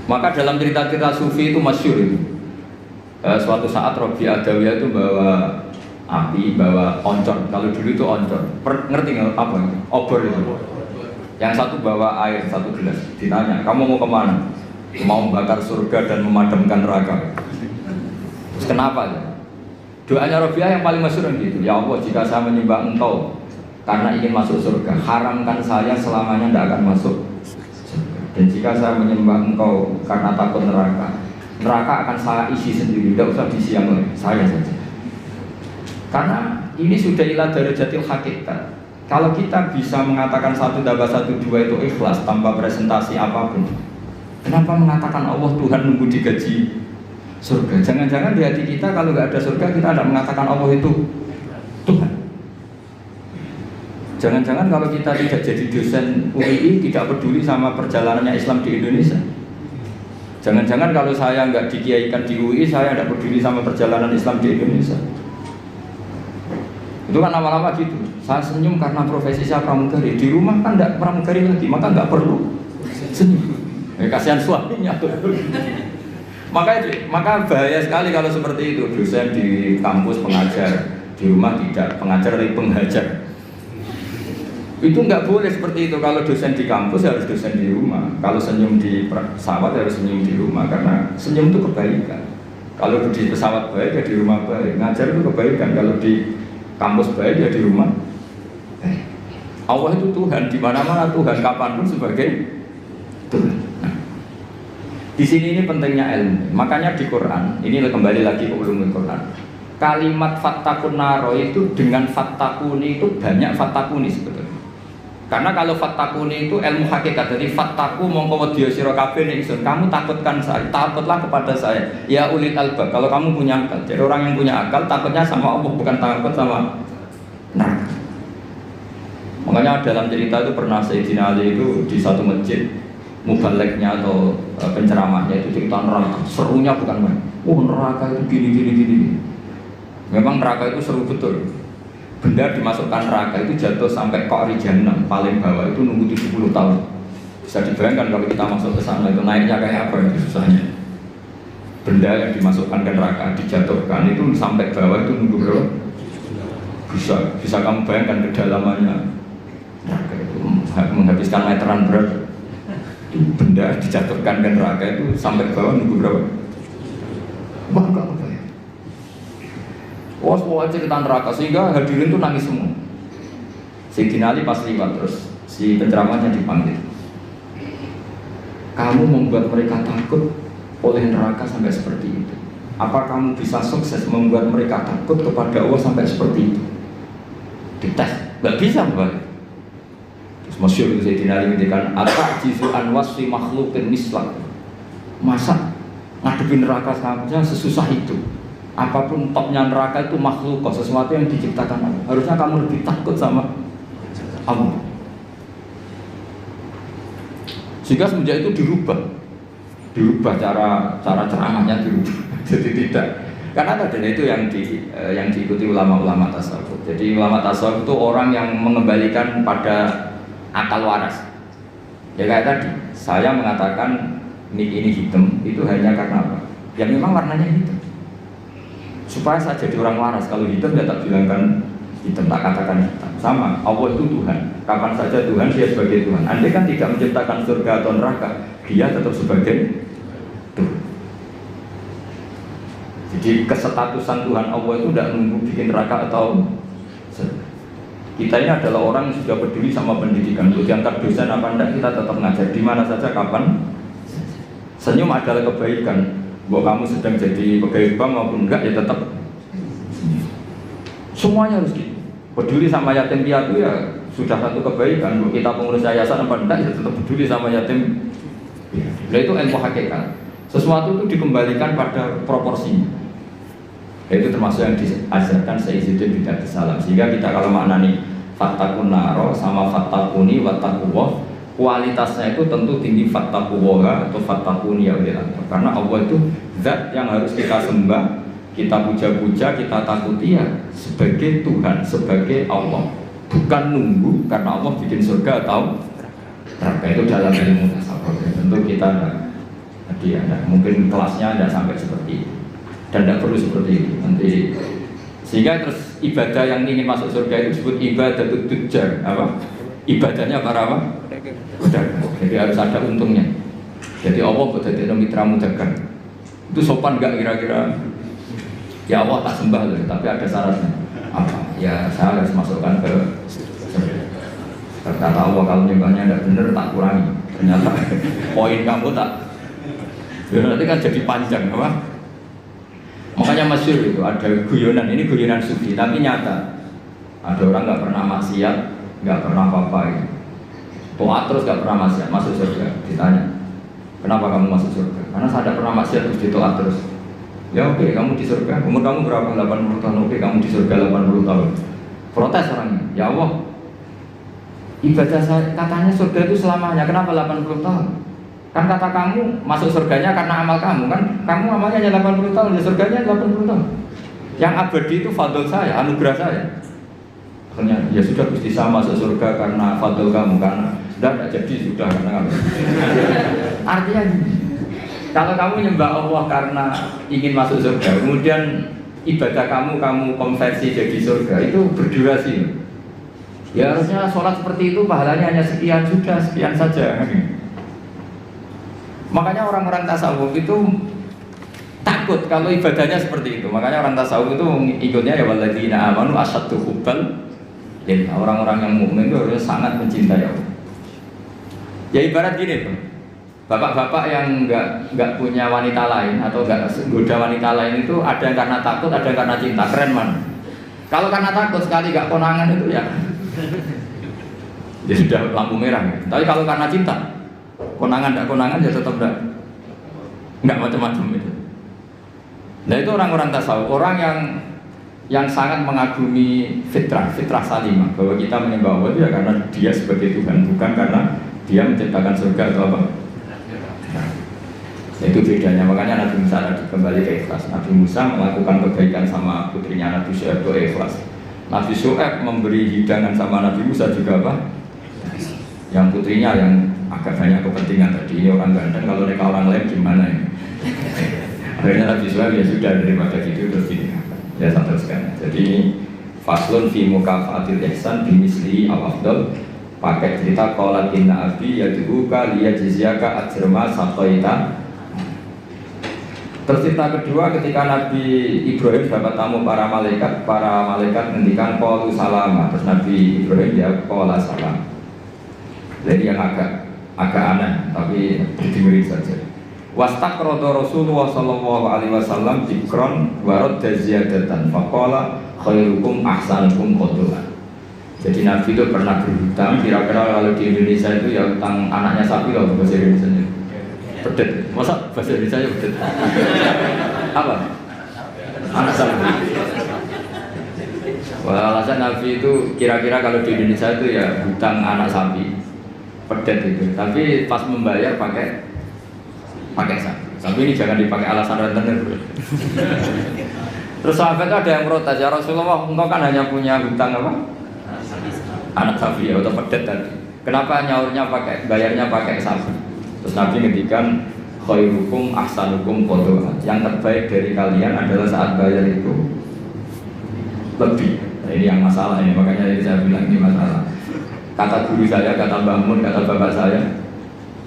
Maka dalam cerita-cerita sufi itu masyhur itu. Suatu saat Robi Adawiyah itu bawa api, bawa oncor. Kalau dulu itu oncor. Ngerti nggak apa itu? Obor itu. Yang satu bawa air satu gelas. Ditanya, kamu mau kemana? Mau membakar surga dan memadamkan neraka. Terus kenapa? Doanya Robiah yang paling masyhur gitu. Ya Allah, jika saya menyembah Engkau karena ingin masuk surga, haramkan saya selamanya tidak akan masuk. Dan jika saya menyembah Engkau karena takut neraka, neraka akan saya isi sendiri, tidak usah diisi yang lain, saya saja. Karena ini sudah ilah darajatil hakikat. Kalau kita bisa mengatakan 1 tambah 1 2 itu ikhlas tanpa presentasi apapun, kenapa mengatakan Allah Tuhan nunggu digaji surga? Jangan-jangan di hati kita kalau nggak ada surga kita tidak mengatakan Allah itu Tuhan. Jangan-jangan kalau kita tidak jadi dosen UII tidak peduli sama perjalanannya Islam di Indonesia. Jangan-jangan kalau saya nggak dikiaikan di UI saya tidak peduli sama perjalanan Islam di Indonesia. Itu kan lama-lama gitu. Saya senyum karena profesi saya pramugari. Di rumah kan tidak pramugari lagi, maka nggak perlu senyum. Kasihan suaminya. Maka bahaya sekali kalau seperti itu. Dosen di kampus pengajar, di rumah tidak pengajar tapi penghajar. Itu nggak boleh seperti itu. Kalau dosen di kampus harus dosen di rumah. Kalau senyum di pesawat harus senyum di rumah karena senyum itu kebaikan. Kalau di pesawat baik ya di rumah baik. Ngajar itu kebaikan. Kalau di kampus baik ya di rumah. Allah itu Tuhan di mana-mana Tuhan kapanpun sebagai Tuhan. Nah, di sini ini pentingnya ilmu. Makanya di Quran ini kembali lagi ke ulumul Quran. Kalimat fattakun naro itu dengan fattakuni itu banyak fattakuni sebetulnya. Karena kalau fattakuni itu ilmu hakikat, jadi fattaku mongko wedya sira kabeh ning ingsun, kamu takutkan saya, takutlah kepada saya. Ya ulil albab, kalau kamu punya akal. Jadi orang yang punya akal takutnya sama Allah, bukan takut sama neraka. Makanya dalam cerita itu pernah Sayyidina Ali itu di satu masjid mubalignya atau penceramahnya itu cerita neraka. Serunya bukan main. Oh neraka itu gini. Memang neraka itu seru betul. Benda dimasukkan neraka itu jatuh sampai Qa'ri Jahannam paling bawah itu nunggu 70 tahun. Bisa dibayangkan kalau kita masuk ke sana itu naiknya kayak apa itu susahnya. Benda yang dimasukkan ke neraka dijatuhkan itu sampai bawah itu nunggu berapa? Bisa kamu bayangkan kedalamannya. Neraka itu menghabiskan meteran berat. Benda dijatuhkan ke neraka itu sampai bawah nunggu berapa? Wah enggak apa ya? Wah cerita neraka sehingga hadirin tuh nangis semua. Sayyidina Ali pas liwat terus si penceramahnya dipanggil. Kamu membuat mereka takut oleh neraka sampai seperti itu. Apa kamu bisa sukses membuat mereka takut kepada Allah sampai seperti itu? Dites, nggak bisa mbak. Terus masyhur itu Sayyidina Ali ngendikan, "Atajizu an wasfi makhluqin mislah." Masa ngadepin neraka saja sesusah itu? Apapun topnya neraka itu makhluk, sesuatu yang diciptakan Allah. Harusnya kamu lebih takut sama Allah. Sehingga semenjak itu dirubah cara ceramahnya dirubah. Jadi tidak, karena tadi itu yang diikuti ulama-ulama tasawuf. Jadi ulama tasawuf itu orang yang mengembalikan pada akal waras. Ya kayak tadi, saya mengatakan ini hitam itu hanya karena apa? Ya memang warnanya hitam. Supaya saya jadi orang waras, kalau hitam dia tak bilangkan hitam, tak katakan hitam. Sama, Allah itu Tuhan. Kapan saja Tuhan, dia sebagai Tuhan. Andai kan tidak menciptakan surga atau neraka, dia tetap sebagai Tuhan. Jadi kesetatusan Tuhan Allah itu tidak nunggu bikin neraka atau surga. Kita ini adalah orang yang sudah peduli sama pendidikan. Untuk diangkat dosen apa enggak, kita tetap ngajar di mana saja, kapan. Senyum adalah kebaikan. Bahwa kamu sedang jadi pegawai bank maupun enggak ya tetap semuanya harus gitu. Peduli sama yatim piatu ya sudah satu kebaikan. Bahwa kita pengurus yayasan apa enggak ya tetap peduli sama yatim. Nah itu ilmu hakikat. Sesuatu itu dikembalikan pada proporsinya. Itu termasuk yang diajarkan Sayyidina Bid'ah Salam. Sehingga kita kalau maknani fattakun naro sama fattakuni wattaquwah, kualitasnya itu tentu tinggi fattaquwah atau fattakuni ya Allah. Karena Allah itu zat yang harus kita sembah, kita puja-puja, kita takuti ya sebagai Tuhan, sebagai Allah. Bukan nunggu karena Allah bikin surga atau neraka. Itu dalam ilmu tasawuf. Tentu kita Jadi mungkin kelasnya tidak sampai seperti itu dan tidak perlu seperti itu nanti. Sehingga terus ibadah yang ingin masuk surga itu disebut ibadah tujar, apa? Ibadahnya para apa? Pedagang. Jadi harus ada untungnya. Jadi Allah buat jadi mitramu dagang. Itu sopan nggak kira-kira? Ya Allah tak sembah loh, tapi ada syaratnya. Apa? Ya saya harus masukkan ke surga. Kata Allah kalau nyembahnya tidak benar tak kurangi. Ternyata poin kamu tak. Ya, nanti kan jadi panjang, apa? Makanya masyhur itu ada guyonan, ini guyonan sufi tapi nyata. Ada orang nggak pernah maksiat, nggak pernah apa-apa. Toat terus nggak pernah maksiat, masuk surga. Ditanya, kenapa kamu masuk surga? Karena saya tidak pernah maksiat terus ditoat terus. Ya oke, kamu di surga. Umur kamu berapa? 80 tahun. Oke, kamu di surga 80 tahun. Protes orangnya. Ya Allah, ibadah saya katanya surga itu selamanya. Kenapa 80 tahun? Kan kata kamu masuk surganya karena amal kamu kan. Kamu amalnya hanya 80 tahun, ya surganya 80 tahun. Yang abadi itu fadl saya, anugerah saya. Akhirnya ya sudah Gusti saya masuk surga karena fadl kamu, karena sudah jadi sudah karena kamu. Artinya kalau kamu nyembah Allah karena ingin masuk surga, kemudian ibadah kamu konversi jadi surga, itu berdurasi. Ya harusnya sholat seperti itu pahalanya hanya sekian, sudah sekian saja. Makanya orang-orang tasawuf itu takut kalau ibadahnya seperti itu. Makanya orang tasawuf itu ikutnya ya walladzina amanu asyaddu hubbal lillah. Orang-orang yang mukmin itu harus sangat mencintai Allah. Ya ibarat gini tuh. Bapak-bapak yang nggak punya wanita lain atau nggak goda wanita lain itu ada yang karena takut, ada yang karena cinta. Keren man. Kalau karena takut sekali nggak konangan itu ya sudah lampu merah. Tapi kalau karena cinta, konangan tidak konangan ya tetap nggak macam-macam itu. Nah itu orang-orang tasawuf, orang yang sangat mengagumi fitrah salimah, bahwa kita menyembah Allah itu ya karena dia sebagai Tuhan, bukan karena dia menciptakan surga atau apa. Nah, itu bedanya. Makanya Nabi Musa tadi kembali ke ikhlas. Nabi Musa melakukan kebaikan sama putrinya Nabi Syuaib itu ikhlas. Nabi Syuaib memberi hidangan sama Nabi Musa juga apa? Yang putrinya yang agak banyak kepentingan tadi, ini orang ganteng, kalau mereka orang lain gimana ya? Akhirnya Nabi Syuaib ya sudah daripada gitu terus ini ya satu sekali. Jadi faslun fi mukafatil ihsan bimisli al-afdal, pakai cerita qalat inna abi yad'uka liyajziyaka ajrama saqaita. Terus cerita kedua ketika Nabi Ibrahim dapat tamu para malaikat ngendikan qalu salama, terus Nabi Ibrahim dia qala salam. Jadi yang agak aneh, tapi didengarin saja. Wastaqrada Rasulullah sallallahu alaihi wasallam dzikron wa radda ziyadatan faqala khairukum ahsanukum qadran. Jadi Nabi itu pernah berhutang, kira-kira kalau di Indonesia itu ya hutang anaknya sapi loh bahasa Indonesia. Pedet. Masa bahasa Indonesia ya pedet? Apa? Anak sapi. Wah, alasan Nabi itu kira-kira kalau di Indonesia itu ya hutang anak sapi. Pedet itu, tapi pas membayar pakai sapi. Tapi ini jangan dipakai alasan rentenir. Terus sahabat ada yang protes, ya Rasulullah, engkau kan hanya punya hutang apa? Anak sapi ya, atau pedet tadi. Kenapa nyaurnya bayarnya pakai sapi? Terus Nabi ngendikan khairukum ahsanukum qadran. Yang terbaik dari kalian adalah saat bayar itu lebih. Nah, ini yang masalah ini, makanya saya bilang ini masalah. Kata guru saya, kata Mbah Mun, kata bapak saya,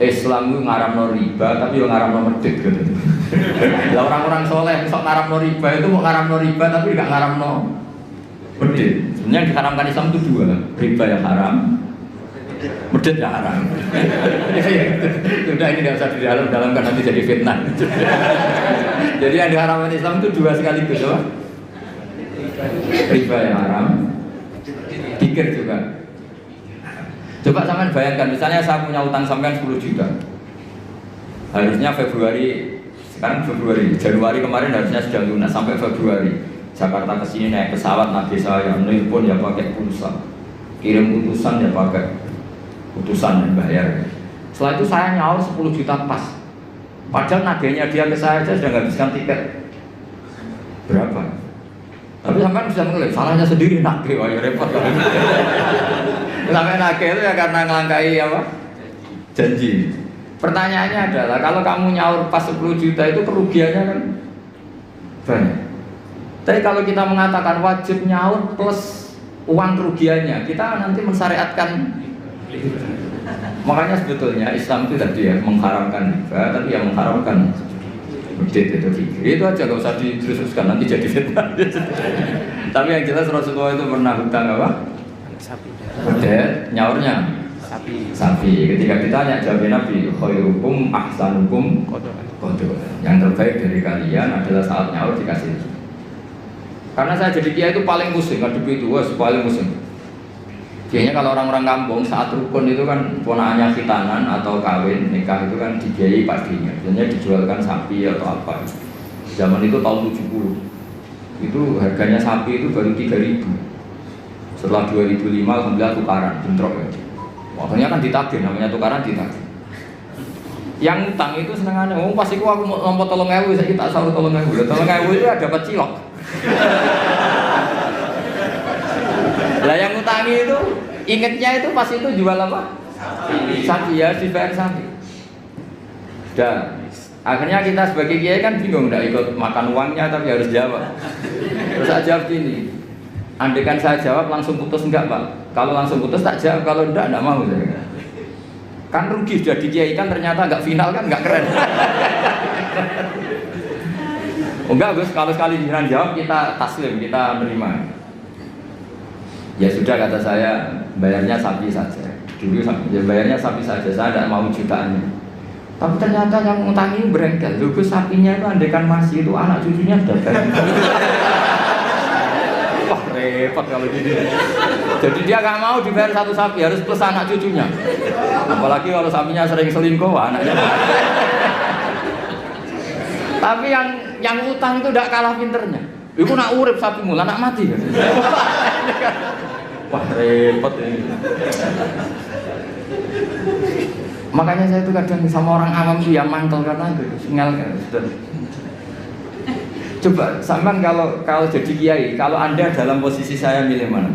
Islam itu ngaramno riba, tapi yang ngaramno medit gitu. Lah orang-orang soleh, sok ngaramno riba itu mau ngaramno riba, tapi nggak ngaramno medit. Sebenarnya diharamkan Islam itu dua, riba yang haram, medit yang haram. Sudah ini nggak usah didalamkan nanti jadi fitnah. Jadi yang diharamkan Islam itu dua sekaligus, apa? Riba yang haram, pikir juga. Coba sampean bayangkan, misalnya saya punya utang sampean 10 juta. Harusnya Januari kemarin harusnya sudah lunas, sampai Februari. Jakarta ke sini naik pesawat, Nabi saya nelpon ya pakai pulsa. Kirim utusan ya pakai utusan dan bayar. Setelah itu saya nyaur 10 juta pas. Padahal nagihnya dia ke saya sudah menghabiskan tiket. Berapa? Tapi sampean bisa menilai, salahnya sendiri nagih, wah ya repot kalau gitu. Sampai nagih itu ya karena ngelangkai apa? Janji. Pertanyaannya adalah kalau kamu nyaur pas 10 juta itu kerugiannya kan banyak. Tapi kalau kita mengatakan wajib nyaur plus uang kerugiannya, kita nanti mensyariatkan. Makanya sebetulnya Islam itu tadi ya mengharamkan riba, tapi yang mengharamkan itu fikir. Itu aja gak usah diteruskan nanti jadi fitnah. Tapi yang jelas Rasulullah itu pernah hutang apa? Sapi. Nyaurnya sapi. Ketika ditanya jawabnya Nabi, khairukum ahsanukum qadha. Yang terbaik dari kalian adalah saat nyaur dikasih. Karena saya jadi kiai itu paling pusing, ngadepi itu paling pusing. Biasanya kalau orang-orang kampung saat rukun itu kan ponakannya khitanan atau kawin nikah itu kan dibiayai pastinya. Biasanya dijualkan sapi atau apa. Zaman itu tahun 70. Itu harganya sapi itu baru 3.000. Setelah 2005 alhamdulillah tukaran, bentrok ya. Makanya kan ditagih, namanya tukaran ditagih. Yang utang itu senengannya, pasti aku mau lompot 3.000, saya tak sahur 3.000. 3.000 itu ada dapat cilok. Lah yang utangi itu ingetnya itu pas itu jual apa? Sapi ya, dibayar sapi. Dan akhirnya kita sebagai kiai kan bingung, tidak ikut makan uangnya tapi harus jawab. Terus saya jawab gini, andaikan saya jawab langsung putus enggak Pak? Kalau langsung putus tak jawab, kalau enggak mau saya. Kan rugi sudah di kiai kan ternyata enggak final kan enggak keren. Enggak Gus, kalau sekali jiran jawab kita taslim, kita menerima. Ya sudah kata saya, bayarnya sapi saja. Dulu ya bayarnya sapi saja, saya tidak mau jutaannya. Tapi ternyata yang ngutangi berengkel. Dulu sapinya itu andaikan masih itu anak cucunya sudah bayar. Wah repot kalau gini. Jadi dia nggak mau dibayar satu sapi, harus plus anak cucunya. Apalagi kalau sapinya sering selingkuh, anaknya. Tapi yang utang itu tidak kalah pinternya. Iku nak urip sapimu, lah nak mati. Wah repot ini. Makanya saya itu kadang sama orang awam itu yang mantel karena itu singal kan. Coba sampean kalau jadi kiai, kalau Anda dalam posisi saya milih mana?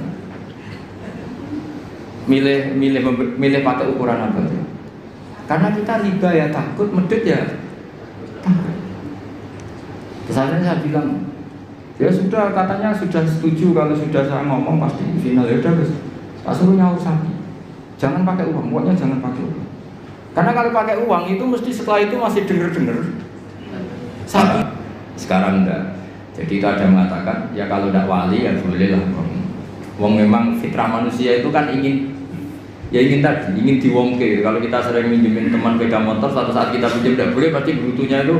Milih pakai ukuran apa tuh? Karena kita riba ya takut, medit ya takut. Kesannya saya bilang, ya sudah katanya sudah setuju kalau sudah saya ngomong pasti final ya udah guys. Tak suruh nyaur sapi. Jangan pakai uang, uangnya jangan pakai uang. Karena kalau pakai uang itu mesti setelah itu masih denger sapi. Sekarang enggak. Jadi itu ada mengatakan ya kalau tidak wali ya boleh lah. Wong memang fitrah manusia itu kan ingin tadi, ingin diwongke. Kalau kita sering minjemin teman sepeda motor, suatu saat kita pinjam tidak boleh, pasti brutunya itu.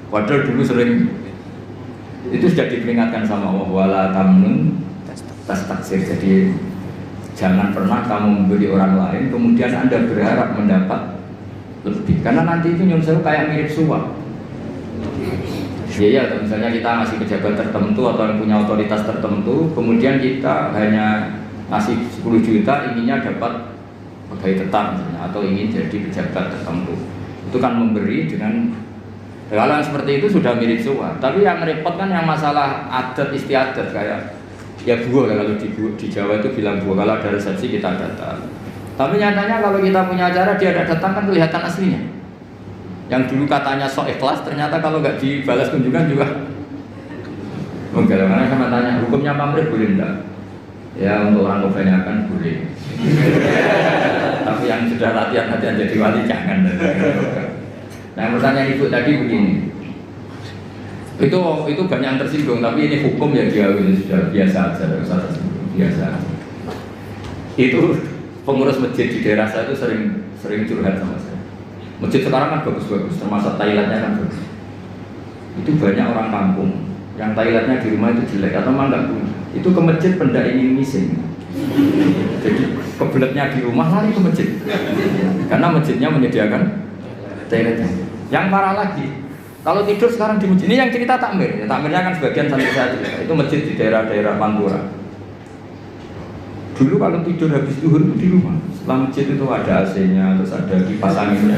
Padahal dulu sering itu sudah diperingatkan sama Allah wala tamnun tastaksir. Jadi jangan pernah kamu memberi orang lain kemudian Anda berharap mendapat lebih, karena nanti itu nyuruh kayak mirip suap. Ya atau misalnya kita ngasih pejabat tertentu atau yang punya otoritas tertentu, kemudian kita hanya ngasih 10 juta inginnya dapat pegawai tetap misalnya, atau ingin jadi pejabat tertentu. Itu kan memberi dengan kalau yang seperti itu sudah mirip suap. Tapi yang repot kan yang masalah adat istiadat kayak ya buah, kalau di Jawa itu bilang buah, kalau ada resepsi kita datang. Tapi nyatanya kalau kita punya acara dia ada datang kan kelihatan aslinya. Yang dulu katanya sok ikhlas ternyata kalau nggak dibalas kunjungan juga. Oke, karena sama tanya hukumnya pamrih boleh enggak? Ya untuk orang kebanyakan boleh. Tapi yang sudah latihan jadi wali jangan. Nah pertanyaan ibu tadi begini, itu banyak yang tersinggung, tapi ini hukum ya dia sudah biasa saja, biasa. Itu pengurus masjid di daerah saya itu sering curhat sama saya. Masjid sekarang kan bagus-bagus, termasuk toiletnya kan bagus. Itu banyak orang kampung yang toiletnya di rumah itu jelek atau memang nggak punya. Itu ke masjid benda ingin missing. Jadi kebeletnya di rumah lari ke masjid, karena masjidnya menyediakan toiletnya. Yang parah lagi, kalau tidur sekarang di masjid, ini yang cerita takmir, ya, takmirnya kan sebagian santri saya cerita, itu masjid di daerah-daerah Pantura. Dulu kalau tidur habis zuhur itu di rumah, setelah masjid itu ada AC-nya, terus ada kipas anginnya.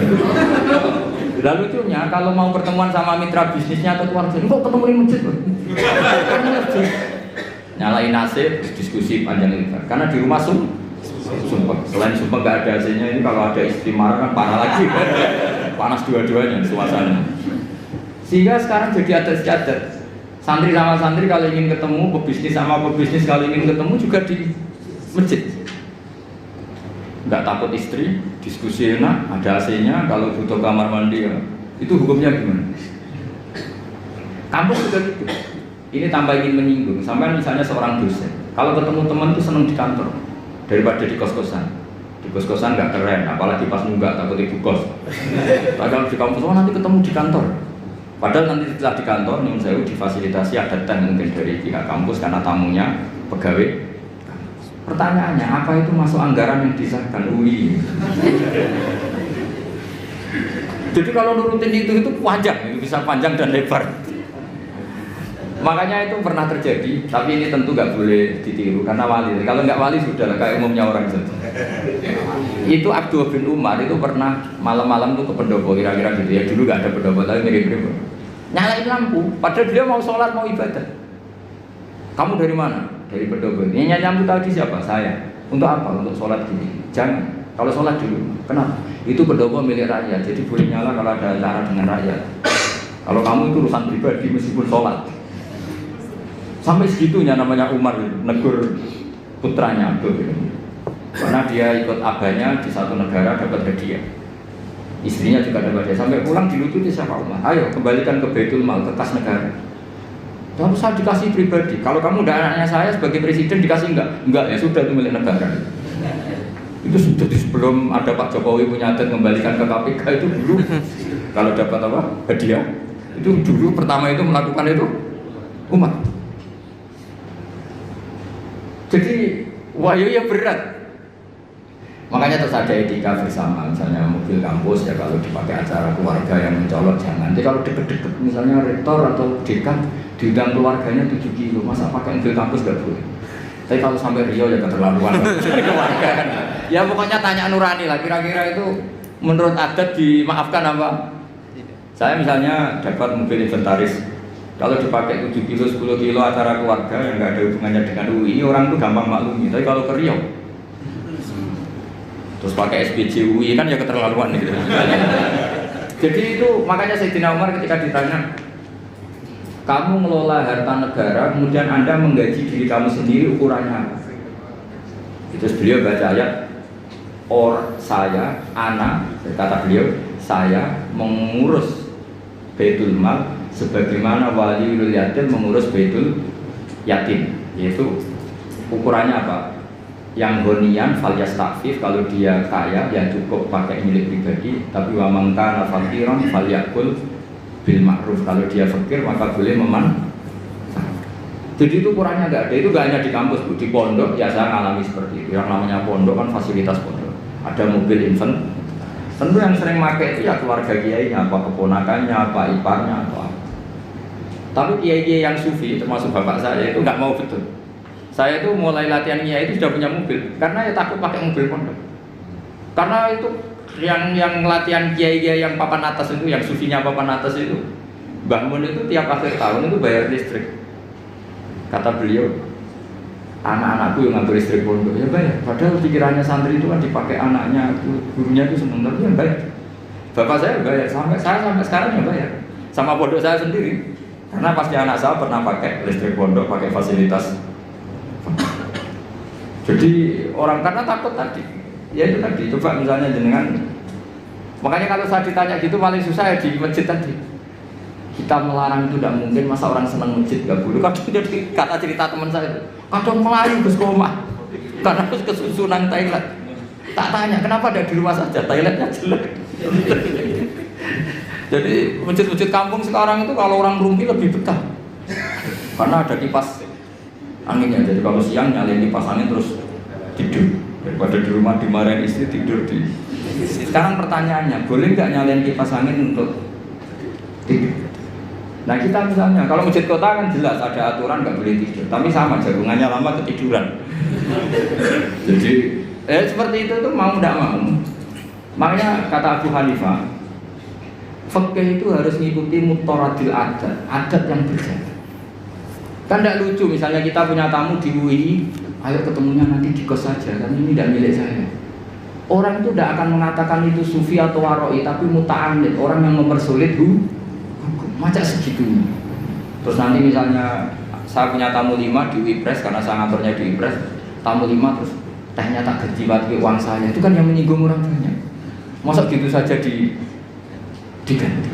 Lalu lucunya kalau mau pertemuan sama mitra bisnisnya atau keluarga, kok ketemu di masjid? Nyalain AC, diskusi panjang lebar, karena di rumah Sumpah. Selain sumpah nggak ada AC-nya, ini kalau ada istri marah kan parah lagi. Panas dua-duanya suasana. Sehingga sekarang jadi adat-adat. Santri sama santri kalau ingin ketemu, pebisnis sama pebisnis kalau ingin ketemu juga di masjid. Nggak takut istri, diskusi enak, ada AC-nya, kalau butuh kamar mandi ya. Itu hukumnya gimana? Kampus juga gitu. Ini tambah ingin menyinggung. Sampai misalnya seorang dosen, kalau ketemu teman tuh seneng di kantor daripada di kos-kosan. Di kos-kosan nggak keren, apalagi pas nunggak takut ibu kos. Kalau di kampus, oh nanti ketemu di kantor. Padahal nanti setelah di kantor, nih saya difasilitasi ada teh mungkin dari pihak kampus karena tamunya pegawai. Pertanyaannya, apa itu masuk anggaran yang disahkan UI? Jadi kalau nurutin itu panjang, itu bisa panjang dan lebar. Makanya itu pernah terjadi, tapi ini tentu nggak boleh ditiru karena wali. Kalau nggak wali sudah lah, kayak umumnya orang itu. Itu Abdul bin Umar itu pernah malam-malam tuh ke pendopo kira-kira gitu ya. Dulu nggak ada pendopo, tapi mirip-mirip. Nyalain lampu, padahal dia mau sholat mau ibadah. Kamu dari mana? Dari pendopo. Ini lampu tadi siapa? Saya. Untuk apa? Untuk sholat gini. Jangan. Kalau sholat dulu. Kenapa? Itu pendopo milik rakyat. Jadi boleh nyala kalau ada acara dengan rakyat. Kalau kamu itu urusan pribadi meskipun sholat. Sampai segitunya namanya Umar negur putranya Abdul. Karena dia ikut abahnya di satu negara dapat hadiah. Istrinya juga dapat hadiah. Sampai pulang dilucuti siapa Umar. Ayo kembalikan ke Baitul Mal, ke kas negara. Lalu saya dikasih pribadi. Kalau kamu udah anaknya saya sebagai presiden dikasih enggak? Enggak ya sudah itu milik negara. Itu sudah sebelum ada Pak Jokowi punya adat kembalikan ke KPK itu dulu. Kalau dapat apa? Hadiah. Itu dulu pertama itu melakukan itu Umar. Jadi wahyu ya berat. Makanya terus ada etika bersama. Misalnya mobil kampus ya kalau dipakai acara keluarga yang mencolok jangan. Jadi kalau deket-deket misalnya rektor atau dekan diundang keluarganya 7 kilo, masa pakai mobil kampus gak boleh. Tapi kalau sampai Rio ya keterlaluan keluarga kan. Ya pokoknya tanya nurani lah. Kira-kira itu menurut adat dimaafkan apa? Saya misalnya dapat mobil inventaris. Kalau dipakai 7 kilo, 10 kilo acara keluarga yang nggak ada hubungannya dengan UI, orang itu gampang maklumi. Tapi kalau ke Riau, terus pakai SPJ UI kan ya keterlaluan gitu. Jadi itu makanya Sayyidina Umar ketika ditanya, kamu ngelola harta negara, kemudian Anda menggaji diri kamu sendiri ukurannya apa? Terus beliau baca ayat, saya, anak, kata beliau, saya mengurus Baitul Mal sebagaimana waliul yatim mengurus baitul yatim, yaitu ukurannya apa? Yang honian fal yastafif, kalau dia kaya ya cukup pakai milik pribadi, tapi wa man kana faqiran falyakul bil ma'ruf, kalau dia fakir maka boleh Jadi itu ukurannya enggak ada, itu enggak hanya di kampus Bu, di pondok ya saya ngalami seperti itu. Yang namanya pondok kan fasilitas pondok. Ada mobil infant. Tentu yang sering pakai itu ya keluarga kiainya, apa keponakannya, apa iparnya, atau apa. Tapi kiai-kiai yang sufi, termasuk bapak saya itu nggak mau betul. Saya itu mulai latihan kiai itu sudah punya mobil, karena ya takut pakai mobil pondok. Karena itu yang latihan kiai-kiai yang papan atas itu, yang sufinya papan atas itu, Mbah Mun itu tiap akhir tahun itu bayar listrik. Kata beliau, anak-anakku yang ngambil listrik pondok ya bayar. Padahal pikirannya santri itu kan dipakai anaknya, gurunya itu seneng, tapi yang bayar. Bapak saya bayar, sampai sekarang yang bayar, sama pondok saya sendiri. Karena pasti anak saya pernah pakai listrik pondok, pakai fasilitas. Jadi orang karena takut tadi, ya itu tadi. Coba misalnya jenengan, makanya kalau saya ditanya gitu paling susah ya di masjid tadi. Kita melarang itu tidak mungkin, masa orang senang masjid gak boleh. Kadang jadi kata cerita teman saya itu, kadang melayu ke sekolah karena harus kesusunan Thailand. Tak tanya kenapa ada di rumah saja, Thailandnya jelek. Jadi masjid-masjid kampung sekarang itu kalau orang rumpi lebih betah karena ada kipas anginnya. Jadi kalau siang nyalain kipas angin terus tidur, daripada di rumah dimarahin istri tidur di. Sekarang pertanyaannya, boleh nggak nyalain kipas angin untuk tidur? Nah kita misalnya kalau masjid kota kan jelas ada aturan nggak boleh tidur, tapi sama jagungannya lama ketiduran. Jadi seperti itu tuh mau tidak mau. Makanya kata Abu Hanifah, fikih itu harus mengikuti mutaradil adat yang berjalan. Kan tidak lucu misalnya kita punya tamu di UI, ayo ketemunya nanti di kos saja, kan ini tidak milik saya. Orang itu tidak akan mengatakan itu sufi atau waroi, tapi muta'anid, orang yang mempersulit hukum. Macam segitunya. Terus nanti misalnya saya punya tamu 5 di Wipres, karena saya ngaturnya di Wipres, tamu 5 terus tehnya tak gaji uang saya, itu kan yang menyinggung orang banyak. Masa gitu saja diganti.